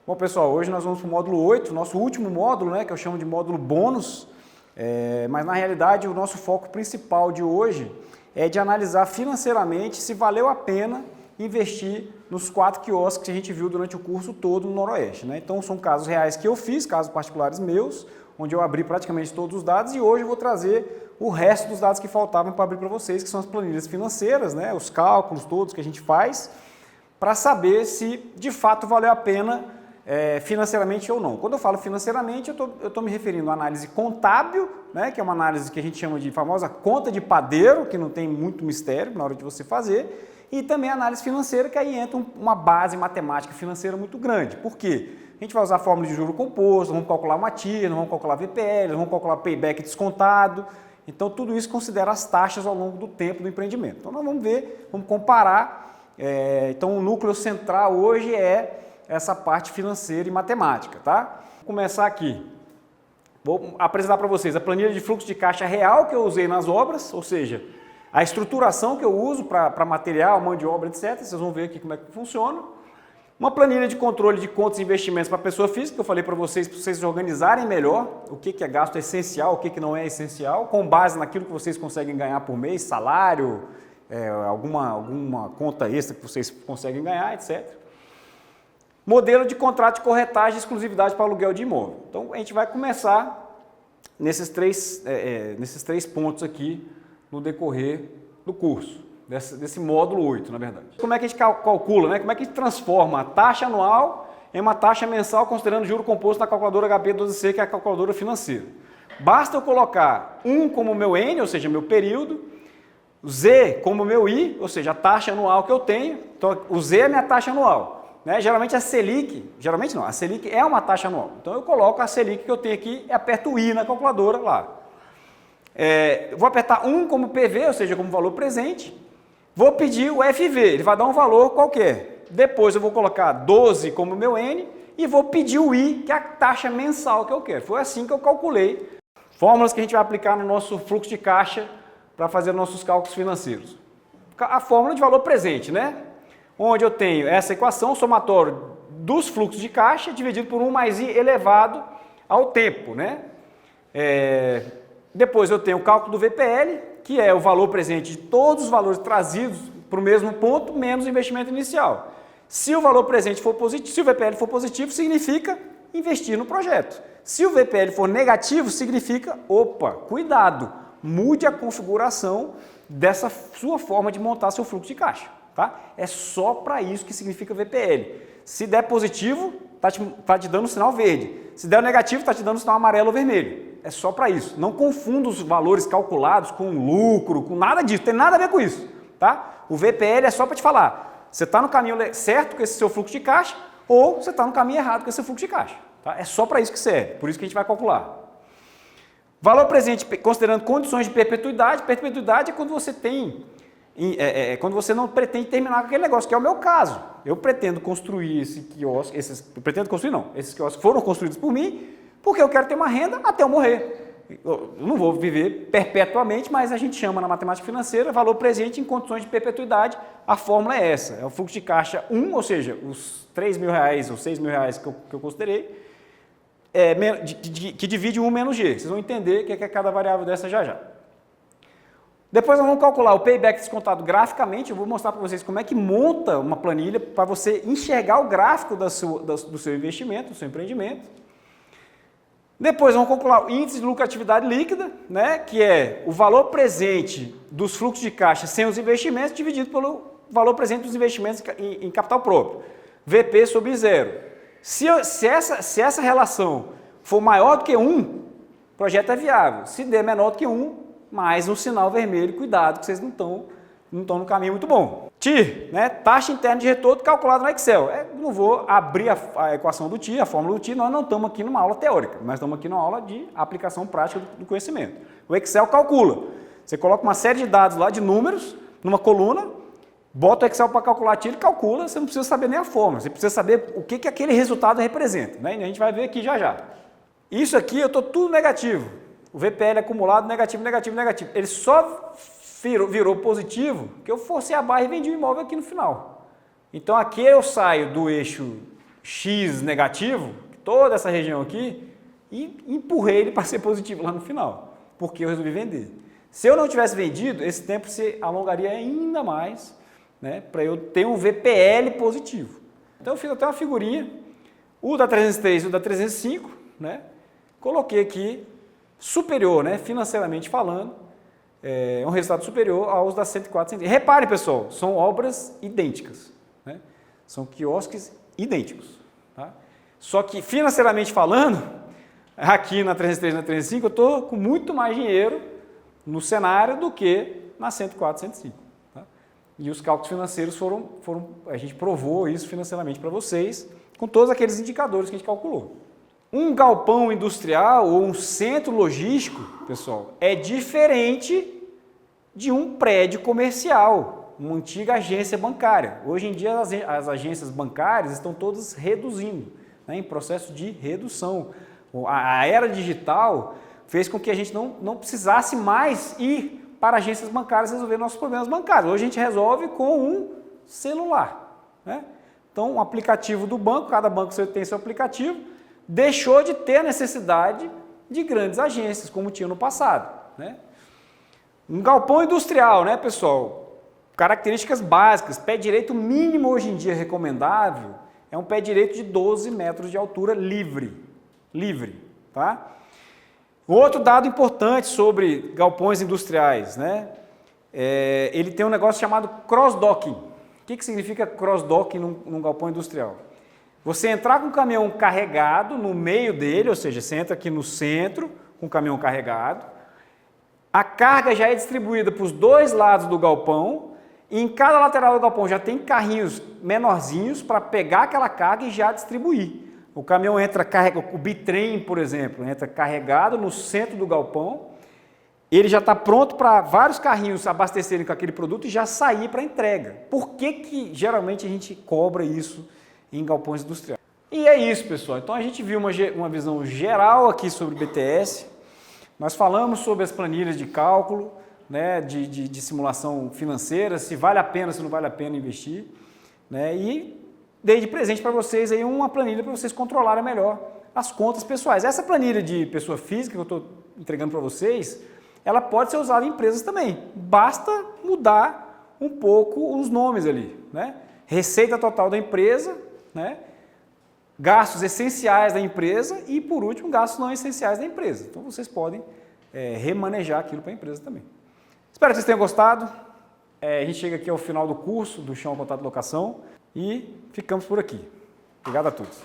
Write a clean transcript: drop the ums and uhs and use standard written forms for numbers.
Bom, pessoal, hoje nós vamos para o módulo 8, nosso último módulo, né, que eu chamo de módulo bônus, mas na realidade o nosso foco principal de hoje é de analisar financeiramente se valeu a pena investir nos 4 quiosques que a gente viu durante o curso todo no Noroeste, né? Então são casos reais que eu fiz, casos particulares meus, onde eu abri praticamente todos os dados e hoje eu vou trazer o resto dos dados que faltavam para abrir para vocês, que são as planilhas financeiras, né, os cálculos todos que a gente faz, para saber se de fato valeu a pena financeiramente ou não. Quando eu falo financeiramente, eu estou me referindo à análise contábil, né, que é uma análise que a gente chama de famosa conta de padeiro, que não tem muito mistério na hora de você fazer, e também a análise financeira, que aí entra uma base matemática financeira muito grande. Por quê? A gente vai usar a fórmula de juro composto, vamos calcular uma TIR, vamos calcular VPL, vamos calcular payback descontado. Então, tudo isso considera as taxas ao longo do tempo do empreendimento. Então, nós vamos ver, vamos comparar. Então, o núcleo central hoje é essa parte financeira e matemática, tá? Vou começar aqui. Vou apresentar para vocês a planilha de fluxo de caixa real que eu usei nas obras, ou seja, a estruturação que eu uso para material, mão de obra, etc. Vocês vão ver aqui como é que funciona. Uma planilha de controle de contas e investimentos para pessoa física, que eu falei para vocês organizarem melhor o que é gasto essencial, o que não é essencial, com base naquilo que vocês conseguem ganhar por mês, salário, alguma conta extra que vocês conseguem ganhar, etc. Modelo de contrato de corretagem e exclusividade para aluguel de imóvel. Então, a gente vai começar nesses três pontos aqui no decorrer do curso, desse módulo 8, na verdade. Como é que a gente calcula, né? Como é que a gente transforma a taxa anual em uma taxa mensal considerando juro composto na calculadora HP12C, que é a calculadora financeira? Basta eu colocar 1 como meu N, ou seja, meu período, Z como meu I, ou seja, a taxa anual que eu tenho. Então, o Z é a minha taxa anual. Né? Geralmente a Selic é uma taxa anual. Então, eu coloco a Selic que eu tenho aqui e aperto o I na calculadora lá. Vou apertar 1 como PV, ou seja, como valor presente. Vou pedir o FV, ele vai dar um valor qualquer. Depois eu vou colocar 12 como meu N e vou pedir o I, que é a taxa mensal que eu quero. Foi assim que eu calculei. Fórmulas que a gente vai aplicar no nosso fluxo de caixa para fazer nossos cálculos financeiros. A fórmula de valor presente, né? Onde eu tenho essa equação, somatório dos fluxos de caixa, dividido por 1 mais I elevado ao tempo, né? Depois eu tenho o cálculo do VPL, que é o valor presente de todos os valores trazidos para o mesmo ponto, menos o investimento inicial. Se o valor presente for positivo, se o VPL for positivo, significa investir no projeto. Se o VPL for negativo, significa, cuidado, mude a configuração dessa sua forma de montar seu fluxo de caixa. Tá? É só para isso que significa VPL. Se der positivo, está te dando um sinal verde. Se der negativo, está te dando um sinal amarelo ou vermelho. É só para isso. Não confunda os valores calculados com lucro, com nada disso. Tem nada a ver com isso. Tá? O VPL é só para te falar. Você está no caminho certo com esse seu fluxo de caixa ou você está no caminho errado com esse seu fluxo de caixa. Tá? É só para isso que serve. Por isso que a gente vai calcular. Valor presente considerando condições de perpetuidade. Perpetuidade é quando você tem... quando você não pretende terminar com aquele negócio, que é o meu caso. Eu pretendo construir esse quiosque, esses quiosques foram construídos por mim, porque eu quero ter uma renda até eu morrer. Eu não vou viver perpetuamente, mas a gente chama na matemática financeira valor presente em condições de perpetuidade. A fórmula é essa, é o fluxo de caixa 1, ou seja, os R$3.000 ou R$6.000 que eu considerei, que divide 1 menos G. Vocês vão entender o que é cada variável dessa já. Depois nós vamos calcular o payback descontado graficamente. Eu vou mostrar para vocês como é que monta uma planilha para você enxergar o gráfico do seu investimento, do seu empreendimento. Depois vamos calcular o índice de lucratividade líquida, né, que é o valor presente dos fluxos de caixa sem os investimentos dividido pelo valor presente dos investimentos em capital próprio. VP sobre 0. Se essa relação for maior do que 1, o projeto é viável. Se der menor do que 1, mais um sinal vermelho, cuidado que vocês não estão no caminho muito bom. TIR, né? Taxa interna de retorno calculada no Excel. Não vou abrir a equação do TIR, a fórmula do TIR, nós não estamos aqui numa aula teórica, nós estamos aqui numa aula de aplicação prática do conhecimento. O Excel calcula. Você coloca uma série de dados lá, de números, numa coluna, bota o Excel para calcular TIR e calcula, você não precisa saber nem a fórmula, você precisa saber o que aquele resultado representa. Né? E a gente vai ver aqui já. Isso aqui eu estou tudo negativo. O VPL acumulado, negativo, negativo, negativo. Ele só virou positivo que eu forcei a barra e vendi o imóvel aqui no final. Então aqui eu saio do eixo X negativo, toda essa região aqui, e empurrei ele para ser positivo lá no final, porque eu resolvi vender. Se eu não tivesse vendido, esse tempo se alongaria ainda mais, né, para eu ter um VPL positivo. Então eu fiz até uma figurinha, o da 303 e o da 305, né, coloquei aqui superior, né, financeiramente falando, um resultado superior aos da 104. Reparem, pessoal, são obras idênticas, né, são quiosques idênticos. Tá? Só que financeiramente falando, aqui na 303 e na 305, eu estou com muito mais dinheiro no cenário do que na 104, 105. Tá? E os cálculos financeiros a gente provou isso financeiramente para vocês, com todos aqueles indicadores que a gente calculou. Um galpão industrial ou um centro logístico, pessoal, é diferente de um prédio comercial, uma antiga agência bancária. Hoje em dia as agências bancárias estão todas reduzindo, né, em processo de redução. A era digital fez com que a gente não precisasse mais ir para agências bancárias resolver nossos problemas bancários. Hoje a gente resolve com um celular. Né? Então, um aplicativo do banco, cada banco tem seu aplicativo, deixou de ter a necessidade de grandes agências, como tinha no passado. Né? Um galpão industrial, né, pessoal? Características básicas. Pé direito mínimo hoje em dia recomendável é um pé direito de 12 metros de altura livre. Tá? Outro dado importante sobre galpões industriais, né? Ele tem um negócio chamado cross-docking. O que significa cross-docking num galpão industrial? Você entrar com o caminhão carregado no meio dele, ou seja, você entra aqui no centro com o caminhão carregado, a carga já é distribuída para os dois lados do galpão e em cada lateral do galpão já tem carrinhos menorzinhos para pegar aquela carga e já distribuir. O caminhão entra carregado, o bitrem, por exemplo, entra carregado no centro do galpão, ele já está pronto para vários carrinhos abastecerem com aquele produto e já sair para entrega. Por que geralmente a gente cobra isso em galpões industriais? E é isso, pessoal. Então a gente viu uma visão geral aqui sobre o BTS, nós falamos sobre as planilhas de cálculo, né, de simulação financeira, se vale a pena, se não vale a pena investir, né, e dei de presente para vocês aí uma planilha para vocês controlarem melhor as contas pessoais. Essa planilha de pessoa física que eu estou entregando para vocês, ela pode ser usada em empresas também. Basta mudar um pouco os nomes ali, né? Receita total da empresa, né? Gastos essenciais da empresa e, por último, gastos não essenciais da empresa. Então, vocês podem remanejar aquilo para a empresa também. Espero que vocês tenham gostado. A gente chega aqui ao final do curso do Chão Contato e Locação e ficamos por aqui. Obrigado a todos.